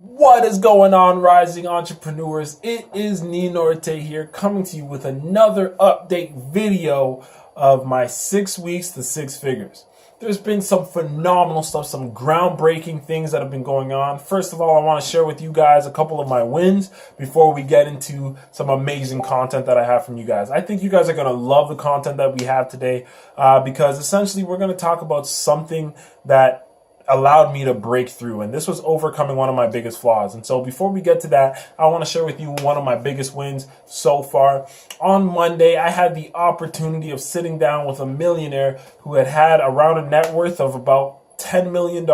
What is going on, rising entrepreneurs? It is Ninorte here, coming to you with another update video of my 6 weeks to six figures. There's been some phenomenal stuff, some groundbreaking things that have been going on. First of all, I want to share with you guys a couple of my wins before we get into some amazing content that I have from you guys. I think you guys are going to love the content that we have today because essentially we're going to talk about something that allowed me to break through, and this was overcoming one of my biggest flaws. And so before we get to that, I want to share with you one of my biggest wins so far. On Monday, I had the opportunity of sitting down with a millionaire who had around a net worth of about $10 million.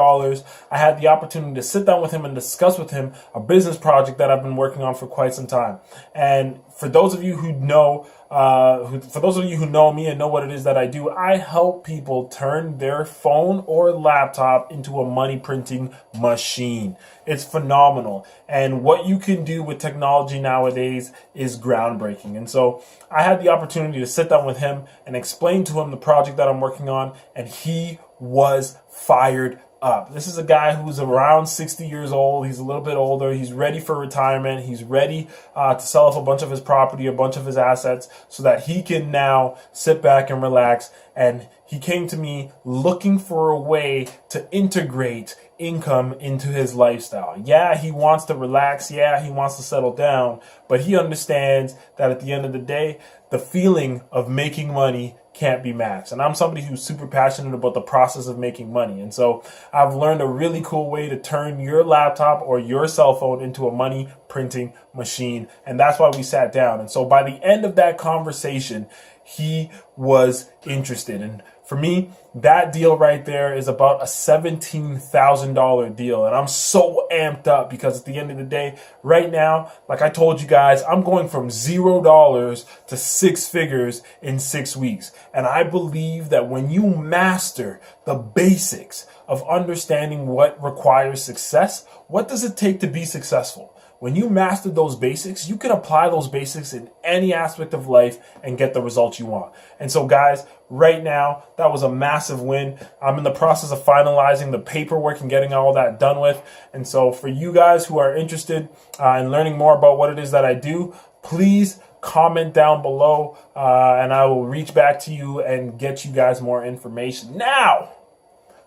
I had the opportunity to sit down with him and discuss with him a business project that I've been working on for quite some time. And for those of you who know, who know me and know what it is that I do, I help people turn their phone or laptop into a money printing machine. It's phenomenal. And what you can do with technology nowadays is groundbreaking. And so I had the opportunity to sit down with him and explain to him the project that I'm working on, and he was fired up. This is a guy who's around 60 years old. He's a little bit older. He's ready for retirement. He's ready to sell off a bunch of his property, a bunch of his assets, so that he can now sit back and relax. And he came to me looking for a way to integrate income into his lifestyle. Yeah, he wants to relax. Yeah, he wants to settle down, but he understands that at the end of the day, the feeling of making money can't be matched. And I'm somebody who's super passionate about the process of making money. And so I've learned a really cool way to turn your laptop or your cell phone into a money printing machine. And that's why we sat down. And so by the end of that conversation, he was interested. And for me, that deal right there is about a $17,000 deal. And I'm so amped up because at the end of the day, right now, like I told you guys, I'm going from $0 to six figures in 6 weeks. And I believe that when you master the basics of understanding what requires success, what does it take to be successful? When you master those basics, you can apply those basics in any aspect of life and get the results you want. And so guys, right now, that was a massive win. I'm in the process of finalizing the paperwork and getting all that done with. And so for you guys who are interested in learning more about what it is that I do, please comment down below and I will reach back to you and get you guys more information. Now,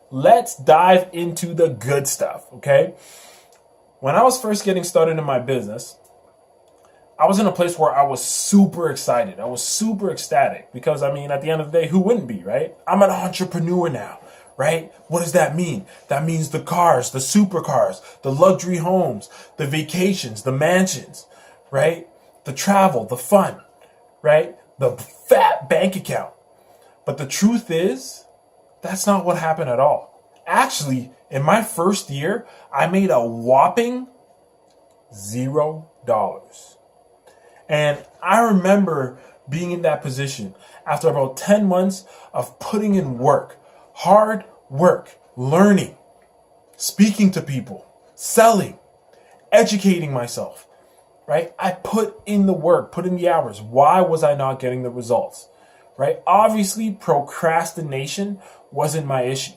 let's dive into the good stuff, okay? When I was first getting started in my business, I was in a place where I was super excited. I was super ecstatic because, I mean, at the end of the day, who wouldn't be, right? I'm an entrepreneur now, right? What does that mean? That means the cars, the supercars, the luxury homes, the vacations, the mansions, right? The travel, the fun, right? The fat bank account. But the truth is, that's not what happened at all. Actually, in my first year, I made a whopping $0. And I remember being in that position after about 10 months of putting in work, hard work, learning, speaking to people, selling, educating myself, right? I put in the work, put in the hours. Why was I not getting the results, right? Obviously, procrastination wasn't my issue,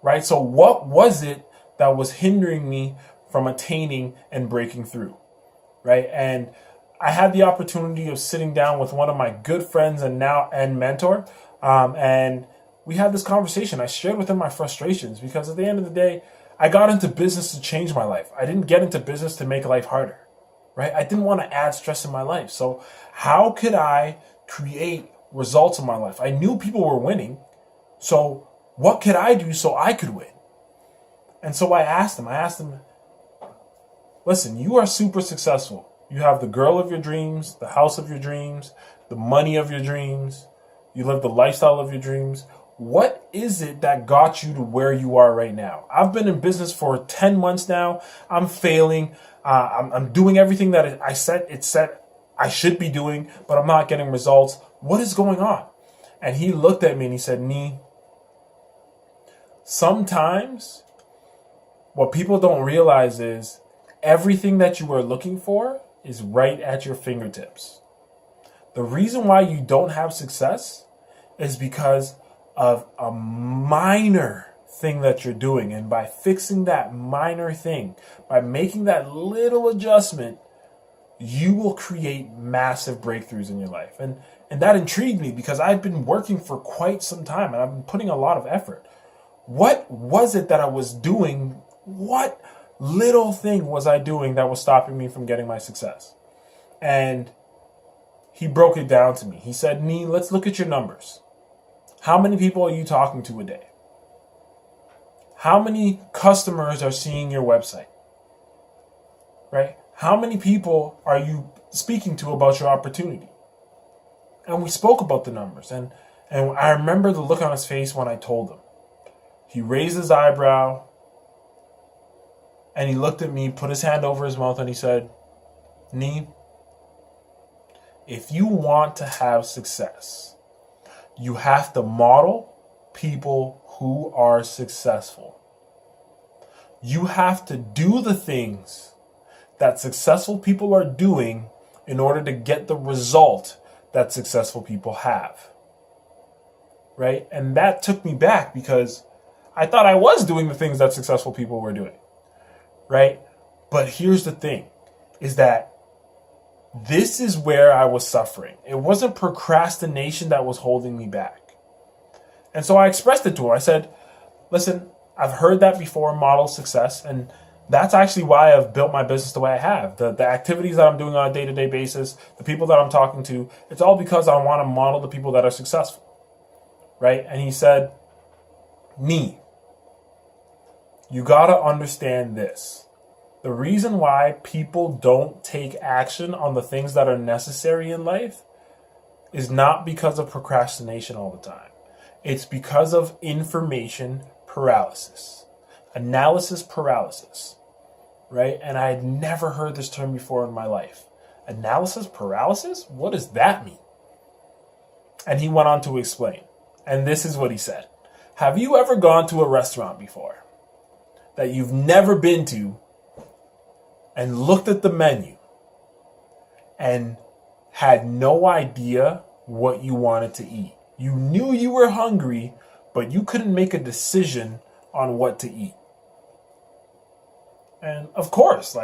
right? So what was it that was hindering me from attaining and breaking through, right? And I had the opportunity of sitting down with one of my good friends and mentor, and we had this conversation. I shared with him my frustrations because at the end of the day, I got into business to change my life. I didn't get into business to make life harder, right? I didn't want to add stress in my life. So how could I create results in my life? I knew people were winning, so what could I do so I could win? And so I asked him, listen, you are super successful. You have the girl of your dreams, the house of your dreams, the money of your dreams. You live the lifestyle of your dreams. What is it that got you to where you are right now? I've been in business for 10 months now. I'm failing. I'm doing everything that it said I should be doing, but I'm not getting results. What is going on? And he looked at me and he said, Nee, sometimes what people don't realize is everything that you are looking for is right at your fingertips. The reason why you don't have success is because of a minor thing that you're doing. And by fixing that minor thing, by making that little adjustment, you will create massive breakthroughs in your life. And that intrigued me because I've been working for quite some time and I've been putting a lot of effort. What was it that I was doing? What little thing was I doing that was stopping me from getting my success? And he broke it down to me. He said, Nee, let's look at your numbers. How many people are you talking to a day? How many customers are seeing your website? Right? How many people are you speaking to about your opportunity? And we spoke about the numbers. And I remember the look on his face when I told him. He raised his eyebrow and he looked at me, put his hand over his mouth, and he said, Nee, if you want to have success, you have to model people who are successful. You have to do the things that successful people are doing in order to get the result that successful people have. Right? And that took me back because I thought I was doing the things that successful people were doing. Right? But here's the thing, is that this is where I was suffering. It wasn't procrastination that was holding me back. And so I expressed it to him. I said, listen, I've heard that before, model success, and that's actually why I've built my business the way I have. The activities that I'm doing on a day-to-day basis, the people that I'm talking to, it's all because I want to model the people that are successful. Right? And he said, Nee, you got to understand this. The reason why people don't take action on the things that are necessary in life is not because of procrastination all the time. It's because of information paralysis, analysis paralysis, right? And I had never heard this term before in my life. Analysis paralysis? What does that mean? And he went on to explain. And this is what he said. Have you ever gone to a restaurant before that you've never been to and looked at the menu and had no idea what you wanted to eat? You knew you were hungry, but you couldn't make a decision on what to eat. And of course,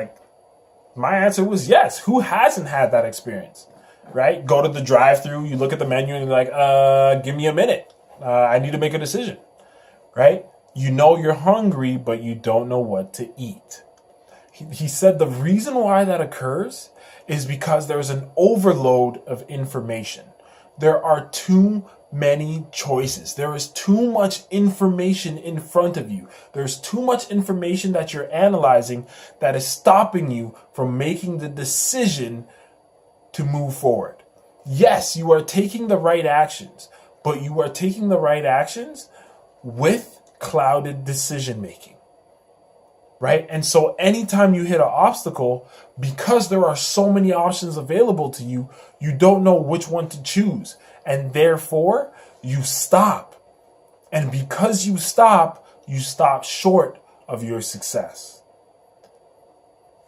my answer was yes. Who hasn't had that experience, right? Go to the drive-thru, you look at the menu and you're like, give me a minute. I need to make a decision, right? You know you're hungry, but you don't know what to eat. He said the reason why that occurs is because there's an overload of information. There are too many choices. There is too much information in front of you. There's too much information that you're analyzing that is stopping you from making the decision to move forward. Yes, you are taking the right actions, but you are taking the right actions with clouded decision making. Right? And so anytime you hit an obstacle, because there are so many options available to you, you don't know which one to choose. And therefore, you stop. And because you stop short of your success.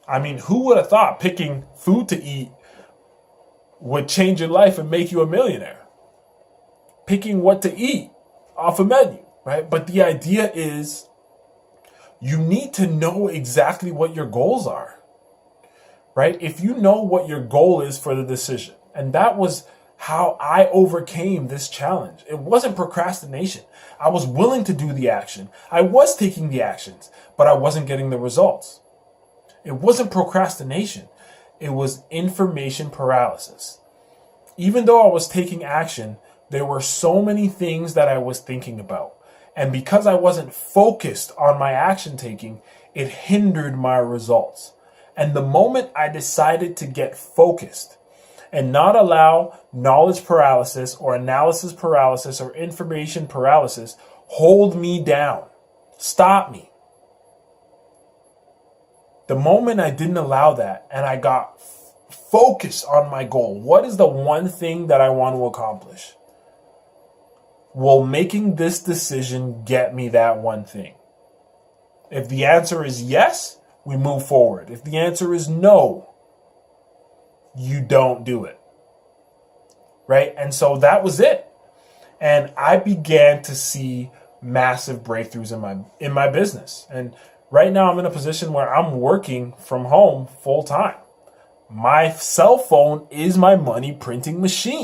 I mean, who would have thought picking food to eat would change your life and make you a millionaire? Picking what to eat off a menu, right? But the idea is, you need to know exactly what your goals are, right? If you know what your goal is for the decision, and that was how I overcame this challenge. It wasn't procrastination. I was willing to do the action. I was taking the actions, but I wasn't getting the results. It wasn't procrastination. It was information paralysis. Even though I was taking action, there were so many things that I was thinking about. And because I wasn't focused on my action taking, it hindered my results. And the moment I decided to get focused and not allow knowledge paralysis or analysis paralysis or information paralysis hold me down, stop me. The moment I didn't allow that and I got focused on my goal, what is the one thing that I want to accomplish? Will making this decision get me that one thing? If the answer is yes, we move forward. If the answer is no, you don't do it. Right? And so that was it. And I began to see massive breakthroughs in my business. And right now I'm in a position where I'm working from home full time. My cell phone is my money printing machine.